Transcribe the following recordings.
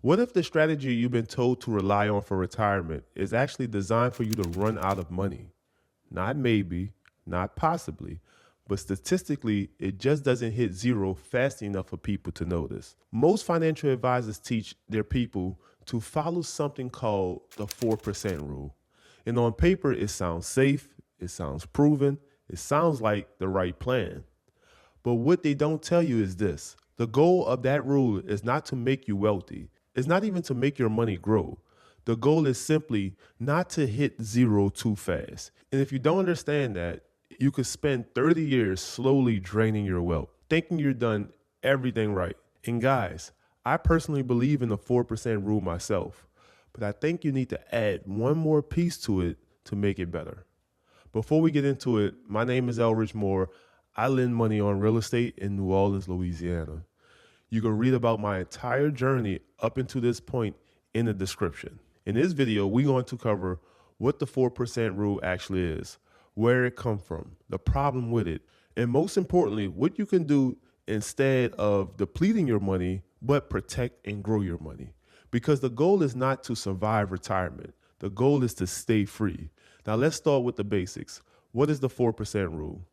What if the strategy you've been told to rely on for retirement is actually designed for you to run out of money? Not maybe, not possibly, but statistically, it just doesn't hit zero fast enough for people to notice. Most financial advisors teach their people to follow something called the 4% rule. And on paper, it sounds safe, it sounds proven, it sounds like the right plan. But what they don't tell you is this: the goal of that rule is not to make you wealthy, it's not even to make your money grow. The goal is simply not to hit zero too fast. And if you don't understand that, you could spend 30 years slowly draining your wealth, thinking you're done everything right. And guys, I personally believe in the 4% rule myself, but I think you need to add one more piece to it to make it better. Before we get into it, my name is Elridge. I lend money on real estate in New Orleans, Louisiana. You can read about my entire journey up until this point in the description. In this video, we're going to cover what the 4% rule actually is, where it comes from, the problem with it, and most importantly, what you can do instead of depleting your money, but protect and grow your money. Because the goal is not to survive retirement. The goal is to stay free. Now let's start with the basics. What is the 4% rule?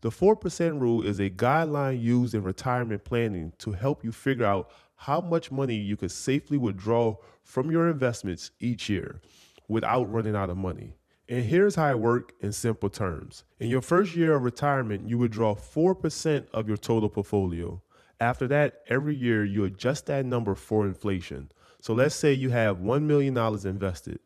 The 4% rule is a guideline used in retirement planning to help you figure out how much money you could safely withdraw from your investments each year without running out of money. And here's how it works in simple terms. In your first year of retirement, you withdraw 4% of your total portfolio. After that, every year you adjust that number for inflation. So let's say you have $1 million invested.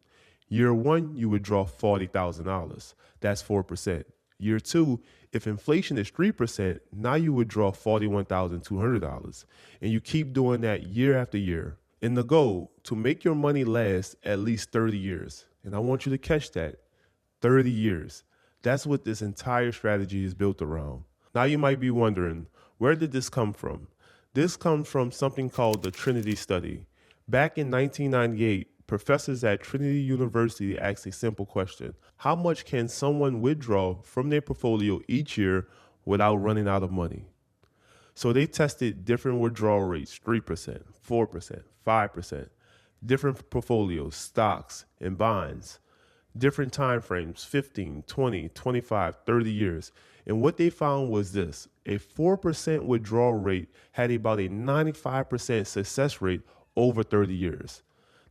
Year one, you withdraw $40,000. That's 4%. Year two, if inflation is 3%, now you withdraw $41,200. And you keep doing that year after year. And the goal, to make your money last at least 30 years. And I want you to catch that. 30 years. That's what this entire strategy is built around. Now you might be wondering, where did this come from? This comes from something called the Trinity study. Back in 1998, professors at Trinity University asked a simple question: how much can someone withdraw from their portfolio each year without running out of money? So they tested different withdrawal rates: 3%, 4%, 5%, different portfolios, stocks, and bonds, different time frames: 15, 20, 25, 30 years. And what they found was this: a 4% withdrawal rate had about a 95% success rate over 30 years.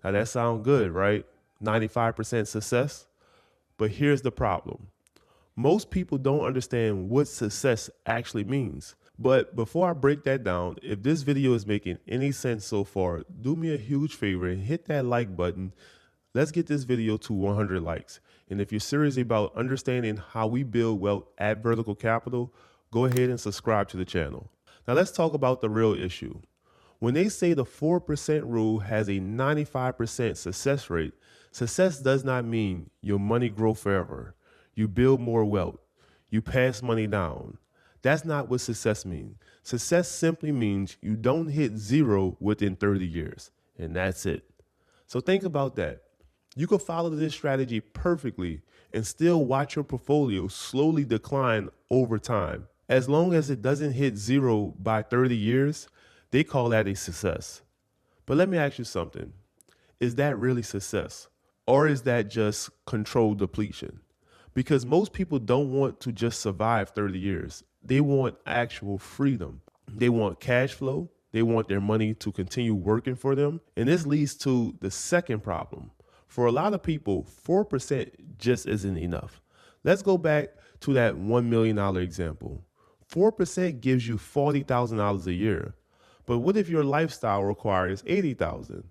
Now that sounds good, right? 95% success. But here's the problem. Most people don't understand what success actually means. But before I break that down, if this video is making any sense so far, do me a huge favor and hit that like button. Let's get this video to 100 likes. And if you're serious about understanding how we build wealth at Vertical Capital, go ahead and subscribe to the channel. Now let's talk about the real issue. When they say the 4% rule has a 95% success rate, success does not mean your money grow forever. You build more wealth. You pass money down. That's not what success means. Success simply means you don't hit zero within 30 years, and that's it. So think about that. You can follow this strategy perfectly and still watch your portfolio slowly decline over time. As long as it doesn't hit zero by 30 years, they call that a success. But let me ask you something. Is that really success? Or is that just controlled depletion? Because most people don't want to just survive 30 years. They want actual freedom. They want cash flow. They want their money to continue working for them. And this leads to the second problem. For a lot of people, 4% just isn't enough. Let's go back to that $1 million example. 4% gives you $40,000 a year. But what if your lifestyle requires $80,000?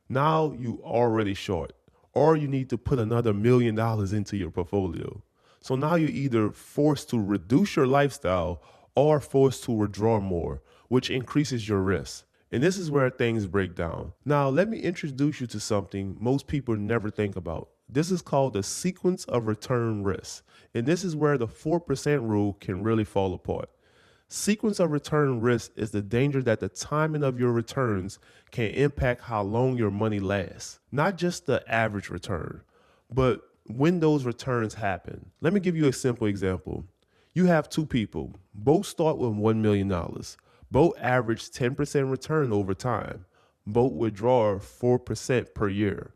Now you already short, or you need to put another $1 million into your portfolio. So now you're either forced to reduce your lifestyle or forced to withdraw more, which increases your risk. And this is where things break down. Now, let me introduce you to something most people never think about. This is called the sequence of return risk. And this is where the 4% rule can really fall apart. Sequence of return risk is the danger that the timing of your returns can impact how long your money lasts. Not just the average return, but when those returns happen. Let me give you a simple example. You have two people, both start with $1 million. Both average 10% return over time. Both withdraw 4% per year.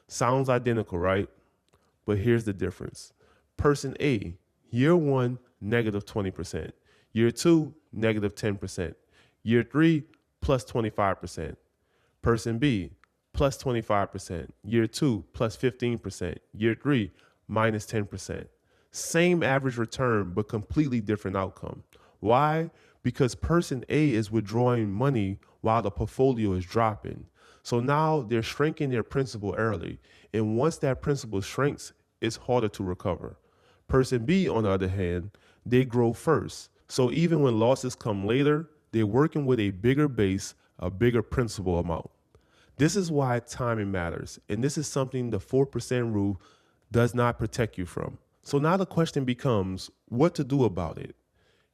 Sounds identical, right? But here's the difference. Person A, year one, negative 20%. Year two, negative 10%. Year three, plus 25%. Person B, plus 25%. Year two, plus 15%. Year three, minus 10%. Same average return, but completely different outcome. Why? Because person A is withdrawing money while the portfolio is dropping. So now they're shrinking their principal early. And once that principal shrinks, it's harder to recover. Person B, on the other hand, they grow first. So even when losses come later, they're working with a bigger base, a bigger principal amount. This is why timing matters. And this is something the 4% rule does not protect you from. So now the question becomes what to do about it.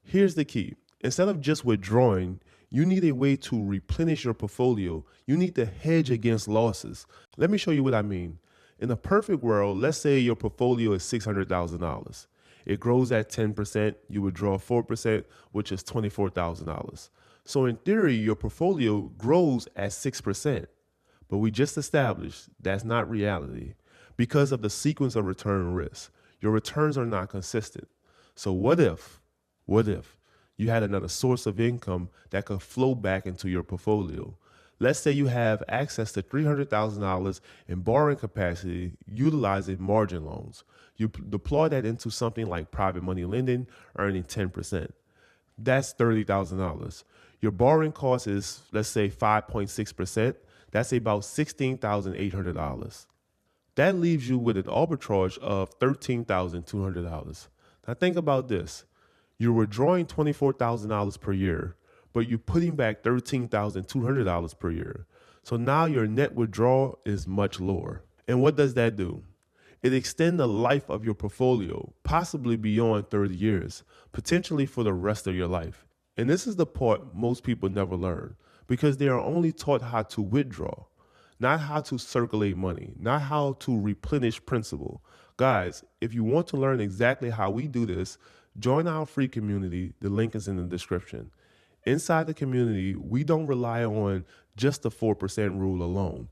Here's the key. Instead of just withdrawing, you need a way to replenish your portfolio. You need to hedge against losses. Let me show you what I mean. In a perfect world, let's say your portfolio is $600,000. It grows at 10%, you withdraw 4%, which is $24,000. So in theory, your portfolio grows at 6%. But we just established that's not reality. Because of the sequence of return risks, your returns are not consistent. So what if you had another source of income that could flow back into your portfolio? Let's say you have access to $300,000 in borrowing capacity utilizing margin loans. You deploy that into something like private money lending, earning 10%. That's $30,000. Your borrowing cost is, let's say, 5.6%. That's about $16,800. That leaves you with an arbitrage of $13,200. Now think about this. You're withdrawing $24,000 per year, but you're putting back $13,200 per year. So now your net withdrawal is much lower. And what does that do? It extends the life of your portfolio, possibly beyond 30 years, potentially for the rest of your life. And this is the part most people never learn because they are only taught how to withdraw, not how to circulate money, not how to replenish principal. Guys, if you want to learn exactly how we do this, join our free community. The link is in the description. Inside the community, we don't rely on just the 4% rule alone.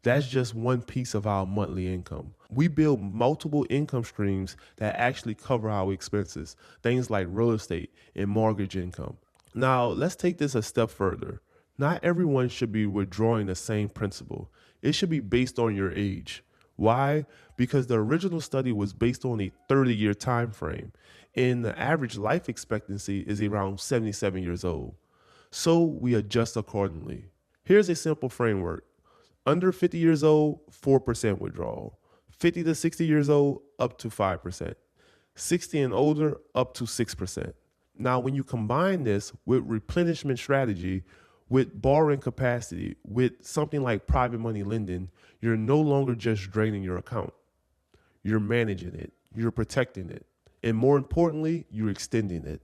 That's just one piece of our monthly income. We build multiple income streams that actually cover our expenses, things like real estate and mortgage income. Now, let's take this a step further. Not everyone should be withdrawing the same principal. It should be based on your age. Why? Because the original study was based on a 30-year time frame, and the average life expectancy is around 77 years old. So we adjust accordingly. Here's a simple framework. Under 50 years old, 4% withdrawal. 50 to 60 years old, up to 5%. 60 and older, up to 6%. Now, when you combine this with replenishment strategy, with borrowing capacity, with something like private money lending, you're no longer just draining your account. You're managing it, you're protecting it, and more importantly, you're extending it.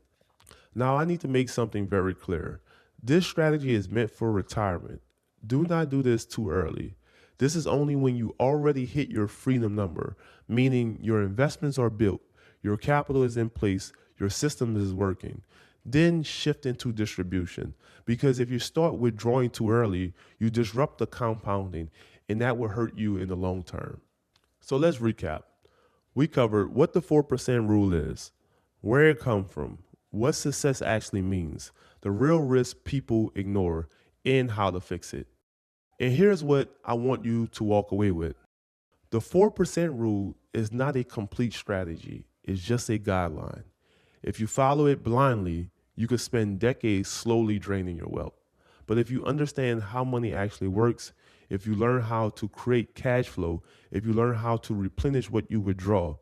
Now, I need to make something very clear. This strategy is meant for retirement. Do not do this too early. This is only when you already hit your freedom number, meaning your investments are built, your capital is in place, your system is working. Then shift into distribution. Because if you start withdrawing too early, you disrupt the compounding, and that will hurt you in the long term. So let's recap. We covered what the 4% rule is, where it comes from, what success actually means, the real risk people ignore, and how to fix it. And here's what I want you to walk away with. The 4% rule is not a complete strategy. It's just a guideline. If you follow it blindly, you could spend decades slowly draining your wealth. But if you understand how money actually works, if you learn how to create cash flow, if you learn how to replenish what you withdraw,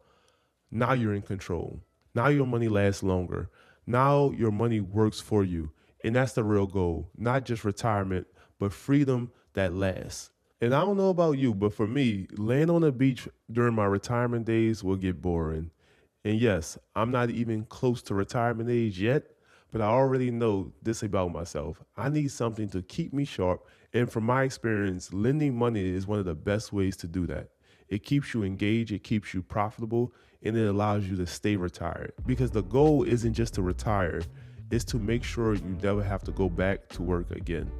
now you're in control. Now your money lasts longer. Now your money works for you. And that's the real goal, not just retirement, but freedom that lasts. And I don't know about you, but for me, laying on the beach during my retirement days will get boring. And yes, I'm not even close to retirement age yet, but I already know this about myself. I need something to keep me sharp. And from my experience, lending money is one of the best ways to do that. It keeps you engaged, it keeps you profitable, and it allows you to stay retired. Because the goal isn't just to retire, it's to make sure you never have to go back to work again.